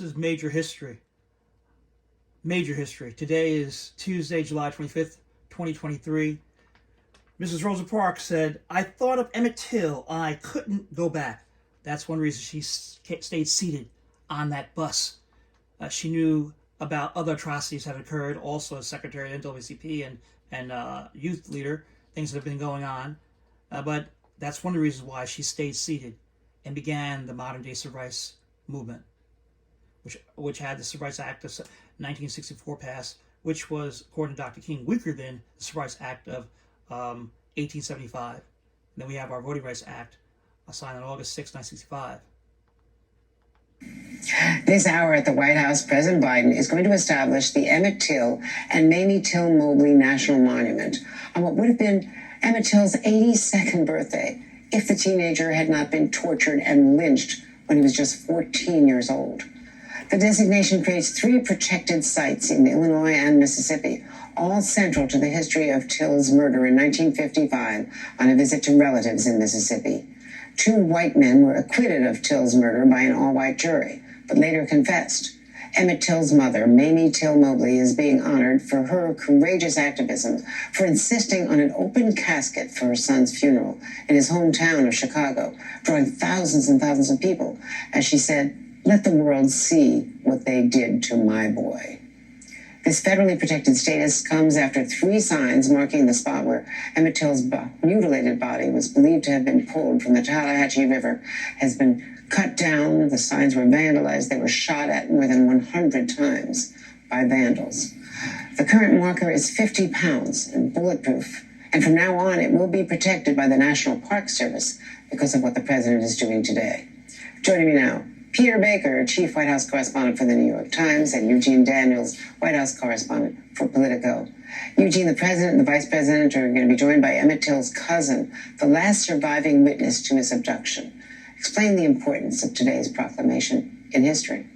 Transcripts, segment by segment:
This is major history. Major history. Today is Tuesday, July 25th, 2023. Mrs. Rosa Parks said, "I thought of Emmett Till and I couldn't go back." That's one reason she stayed seated on that bus. She knew about other atrocities that had occurred, also as Secretary of NAACP and youth leader, things that have been going on. But that's one of the reasons why she stayed seated and began the modern-day civil rights movement, which had the Civil Rights Act of 1964 passed, which was, according to Dr. King, weaker than the Civil Rights Act of 1875. And then we have our Voting Rights Act signed on August 6, 1965. This hour at the White House, President Biden is going to establish the Emmett Till and Mamie Till Mobley National Monument on what would have been Emmett Till's 82nd birthday if the teenager had not been tortured and lynched when he was just 14 years old. The designation creates 3 protected sites in Illinois and Mississippi, all central to the history of Till's murder in 1955 on a visit to relatives in Mississippi. 2 white men were acquitted of Till's murder by an all-white jury, but later confessed. Emmett Till's mother, Mamie Till Mobley, is being honored for her courageous activism, for insisting on an open casket for her son's funeral in his hometown of Chicago, drawing thousands and thousands of people, as she said, "Let the world see what they did to my boy." This federally protected status comes after 3 signs marking the spot where Emmett Till's mutilated body was believed to have been pulled from the Tallahatchie River has been cut down. The signs were vandalized. They were shot at more than 100 times by vandals. The current marker is 50 pounds and bulletproof. And from now on, it will be protected by the National Park Service because of what the president is doing today. Joining me now, Peter Baker, chief White House correspondent for the New York Times, and Eugene Daniels, White House correspondent for Politico. Eugene, the president and the vice president are going to be joined by Emmett Till's cousin, the last surviving witness to his abduction. Explain the importance of today's proclamation in history.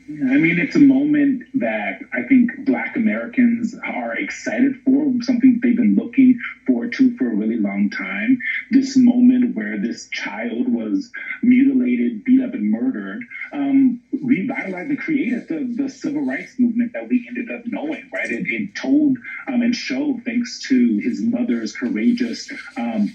I mean, it's a moment that I think Black Americans are excited for, something they've been looking forward to for a really long time. This moment where this child was mutilated, beat up, and murdered, revitalized and created the civil rights movement that we ended up knowing, right? It told and showed, thanks to his mother's courageous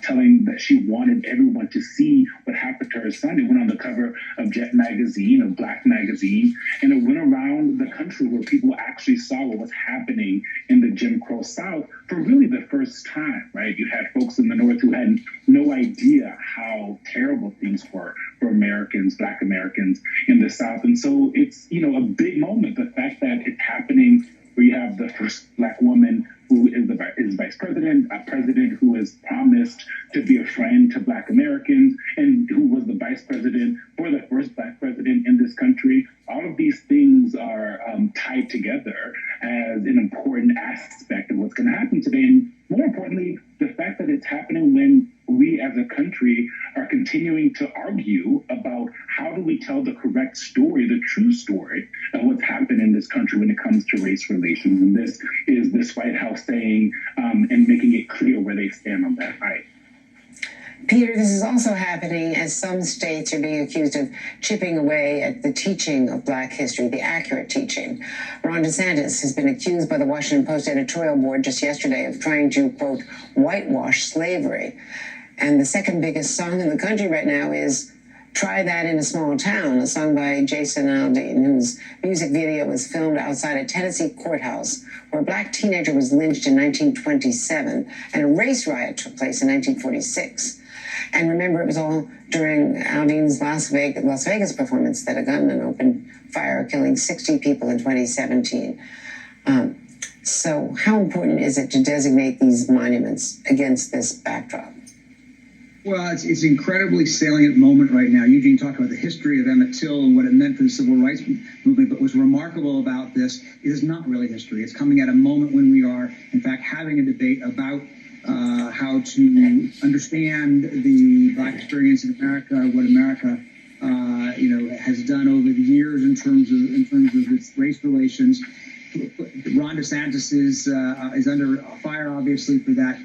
telling that she wanted everyone to see what happened to her son. It went on the cover of Jet magazine, of Black magazine, and it went around the country where people actually saw what was happening in the Jim Crow South for really the first time, right? You had folks in the North who had no idea how terrible things were for Americans, Black Americans in the South. And so it's, a big moment, the fact that it's happening where you have the first Black woman who is vice president, a president who has promised to be a friend to Black Americans, and who was the vice president for the first Black president in this country. All of these things are tied together as an important aspect of what's going to happen today. And more importantly, the fact that it's happening when we as a country are continuing to argue about how do we tell the correct story, the true story of what's happened in this country when it comes to race relations. And this is this White House saying and making it clear where they stand on that fight. Peter, this is also happening as some states are being accused of chipping away at the teaching of Black history, the accurate teaching. Ron DeSantis has been accused by the Washington Post editorial board just yesterday of trying to, quote, whitewash slavery. And the second biggest song in the country right now is Try That in a Small Town, a song by Jason Aldean, whose music video was filmed outside a Tennessee courthouse where a Black teenager was lynched in 1927 and a race riot took place in 1946. And remember, it was all during Aldean's Las Vegas performance that a gunman opened fire, killing 60 people in 2017. So how important is it to designate these monuments against this backdrop? Well, it's an incredibly salient moment right now. Eugene talked about the history of Emmett Till and what it meant for the civil rights movement, but what's remarkable about this is not really history. It's coming at a moment when we are, in fact, having a debate about how to understand the Black experience in America, what America, has done over the years in terms of its race relations. Ron DeSantis is under fire, obviously, for that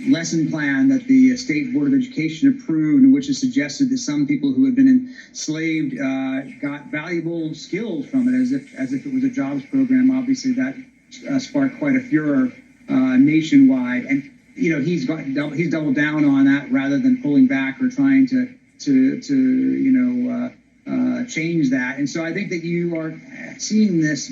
lesson plan that the State Board of Education approved, in which it suggested that some people who had been enslaved got valuable skills from it, as if it was a jobs program. Obviously, that sparked quite a furor nationwide, and he's doubled down on that rather than pulling back or trying to change that. And so I think that you are seeing this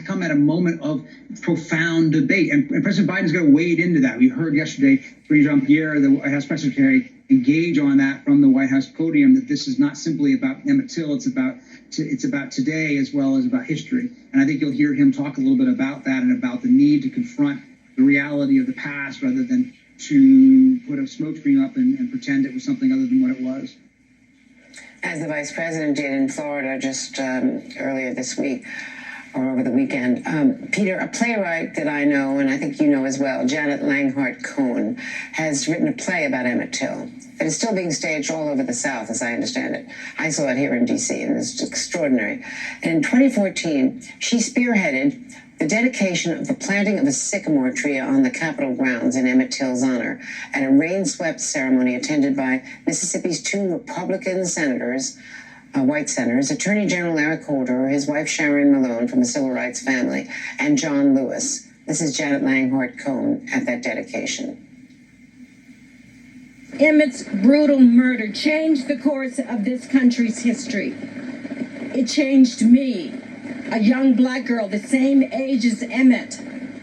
come at a moment of profound debate. And President Biden's going to wade into that. We heard yesterday Jean-Pierre, the White House press secretary, engage on that from the White House podium, that this is not simply about Emmett Till, it's about today as well as about history. And I think you'll hear him talk a little bit about that and about the need to confront the reality of the past rather than to put a smokescreen up and pretend it was something other than what it was. As the vice president did in Florida just earlier this week or over the weekend. Peter, a playwright that I know, and I think you know as well, Janet Langhart Cohen, has written a play about Emmett Till that is still being staged all over the South, as I understand it. I saw it here in D.C., and it's extraordinary. And in 2014, she spearheaded the dedication of the planting of a sycamore tree on the Capitol grounds in Emmett Till's honor at a rain-swept ceremony attended by Mississippi's 2 Republican senators, white senators, Attorney General Eric Holder, his wife Sharon Malone from the Civil Rights family, and John Lewis. This is Janet Langhart Cohen at that dedication. Emmett's brutal murder changed the course of this country's history. It changed me, a young black girl the same age as Emmett.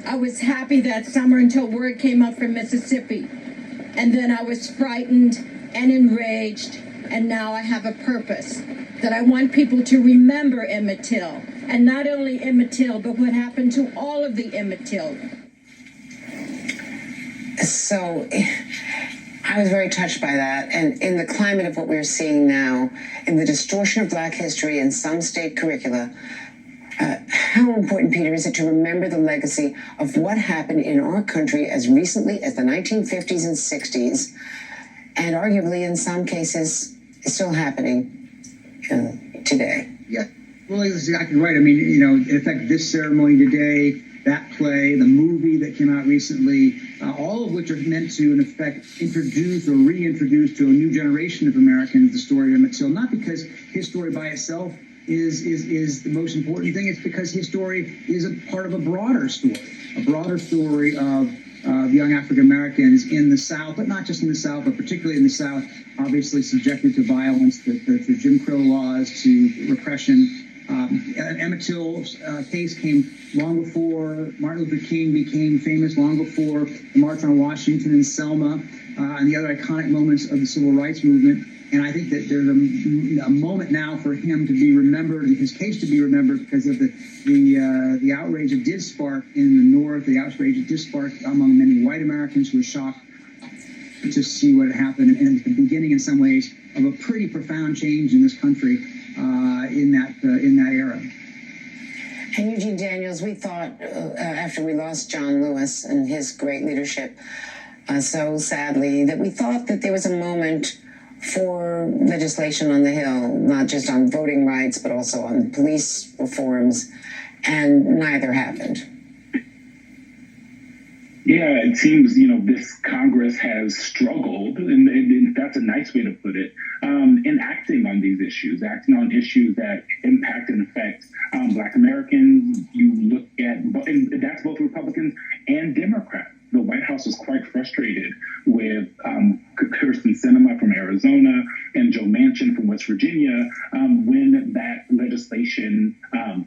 I was happy that summer until word came up from Mississippi. And then I was frightened and enraged, and now I have a purpose, that I want people to remember Emmett Till. And not only Emmett Till, but what happened to all of the Emmett Till. So I was very touched by that. And in the climate of what we're seeing now, in the distortion of black history in some state curricula, how important, Peter, is it to remember the legacy of what happened in our country as recently as the 1950s and 60s, and arguably in some cases is still happening today? Yeah, well, that's exactly right. I mean, in effect, this ceremony today, that play, the movie that came out recently, all of which are meant to, in effect, introduce or reintroduce to a new generation of Americans the story of Emmett Till, not because his story by itself is the most important thing. It's because his story is a part of a broader story of young African Americans in the South, but not just in the South, but particularly in the South, obviously subjected to violence, to Jim Crow laws, to repression. Emmett Till's case came long before Martin Luther King became famous, long before the March on Washington and Selma, and the other iconic moments of the Civil Rights Movement. And I think that there's a moment now for him to be remembered, and his case to be remembered, because of the outrage it did spark in the North, the outrage it did spark among many white Americans who were shocked to see what had happened, and the beginning, in some ways, of a pretty profound change in this country in that era. And Eugene Daniels, we thought after we lost John Lewis and his great leadership so sadly, that we thought that there was a moment for legislation on the Hill, not just on voting rights, but also on police reforms, and neither happened. Yeah, it seems, this Congress has struggled, and that's a nice way to put it, in acting on these issues, acting on issues that impact and affect Black Americans. You look at, and that's both Republicans and Democrats. The White House was quite frustrated with Kirsten Sinema from Arizona and Joe Manchin from West Virginia when that legislation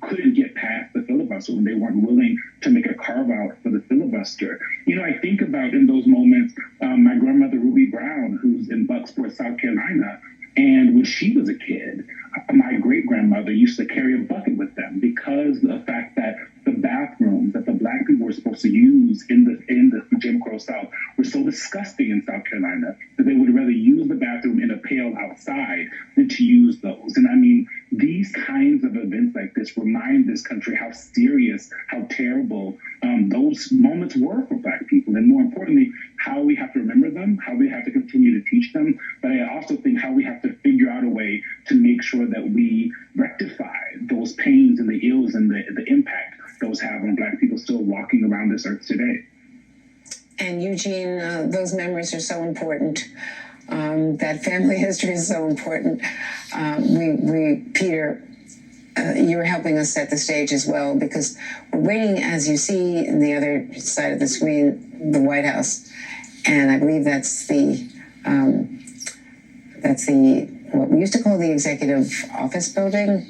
couldn't get past the filibuster, when they weren't willing to make a carve-out for the filibuster. I think about in those moments my grandmother Ruby Brown, who's in Bucksport, South Carolina, and when she was a kid, my great-grandmother used to carry a bucket with them because of the fact that the bathrooms that the Black people were supposed to use in the Jim Crow South were so disgusting in South Carolina that they would rather use the bathroom in a pail outside than to use those. And I mean, these kinds of events like this remind this country how serious, how terrible those moments were for Black people. And more importantly, how we have to remember them, how we have to continue to teach them. But I also think how we have to figure out a way to make sure that we rectify those pains and the ills and the impact those have on Black people still walking around this earth today. And Eugene, those memories are so important. That family history is so important. Peter, you're helping us set the stage as well, because we're waiting, as you see in the other side of the screen, the White House. And I believe that's the what we used to call the Executive Office Building.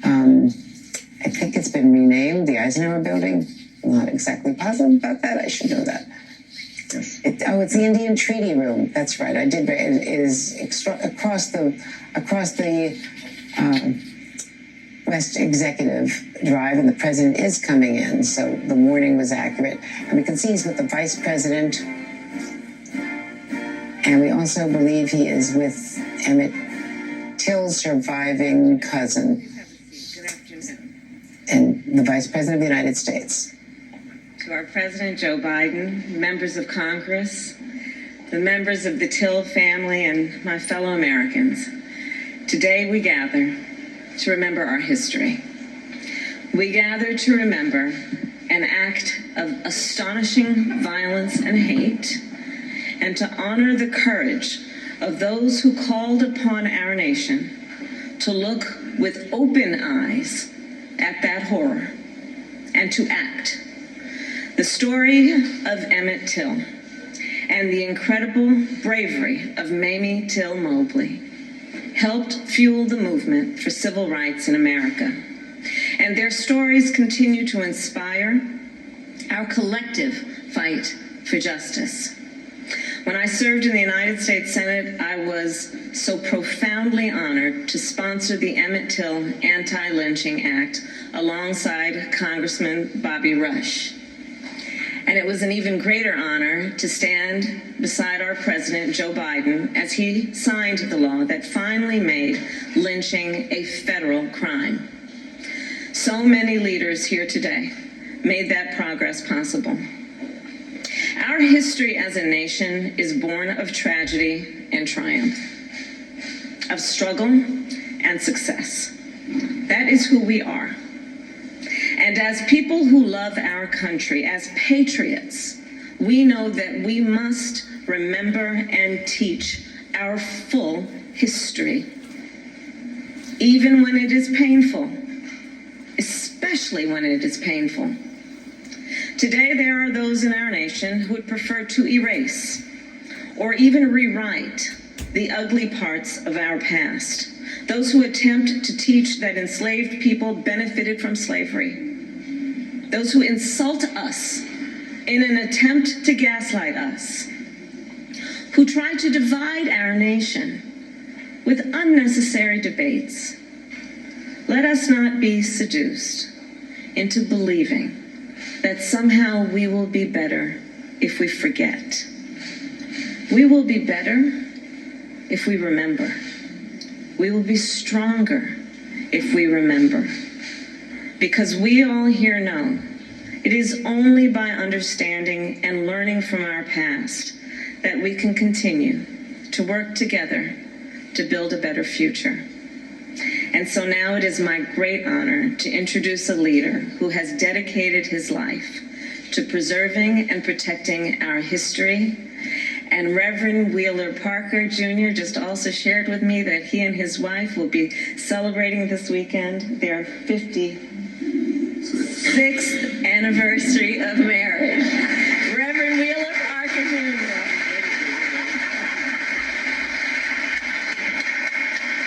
I think it's been renamed the Eisenhower Building. I'm not exactly positive about that. I should know that. Yes. It's the Indian Treaty Room. That's right. I did. It is across the West Executive Drive, and the president is coming in. So the warning was accurate, and we can see he's with the vice president, and we also believe he is with Emmett Till's surviving cousin, and the vice president of the United States. To our President Joe Biden, members of Congress, the members of the Till family, and my fellow Americans, today we gather to remember our history. We gather to remember an act of astonishing violence and hate, and to honor the courage of those who called upon our nation to look with open eyes at that horror and to act. The story of Emmett Till and the incredible bravery of Mamie Till Mobley helped fuel the movement for civil rights in America. And their stories continue to inspire our collective fight for justice. When I served in the United States Senate, I was so profoundly honored to sponsor the Emmett Till Anti-Lynching Act alongside Congressman Bobby Rush. And it was an even greater honor to stand beside our President, Joe Biden, as he signed the law that finally made lynching a federal crime. So many leaders here today made that progress possible. Our history as a nation is born of tragedy and triumph, of struggle and success. That is who we are. And as people who love our country, as patriots, we know that we must remember and teach our full history, even when it is painful, especially when it is painful. Today, there are those in our nation who would prefer to erase or even rewrite the ugly parts of our past. Those who attempt to teach that enslaved people benefited from slavery. Those who insult us in an attempt to gaslight us. Who try to divide our nation with unnecessary debates. Let us not be seduced into believing that somehow we will be better if we forget. We will be better if we remember. We will be stronger if we remember. Because we all here know it is only by understanding and learning from our past that we can continue to work together to build a better future. And so now it is my great honor to introduce a leader who has dedicated his life to preserving and protecting our history. And Reverend Wheeler Parker Jr. just also shared with me that he and his wife will be celebrating this weekend their 56th anniversary of marriage. Reverend Wheeler Parker Jr.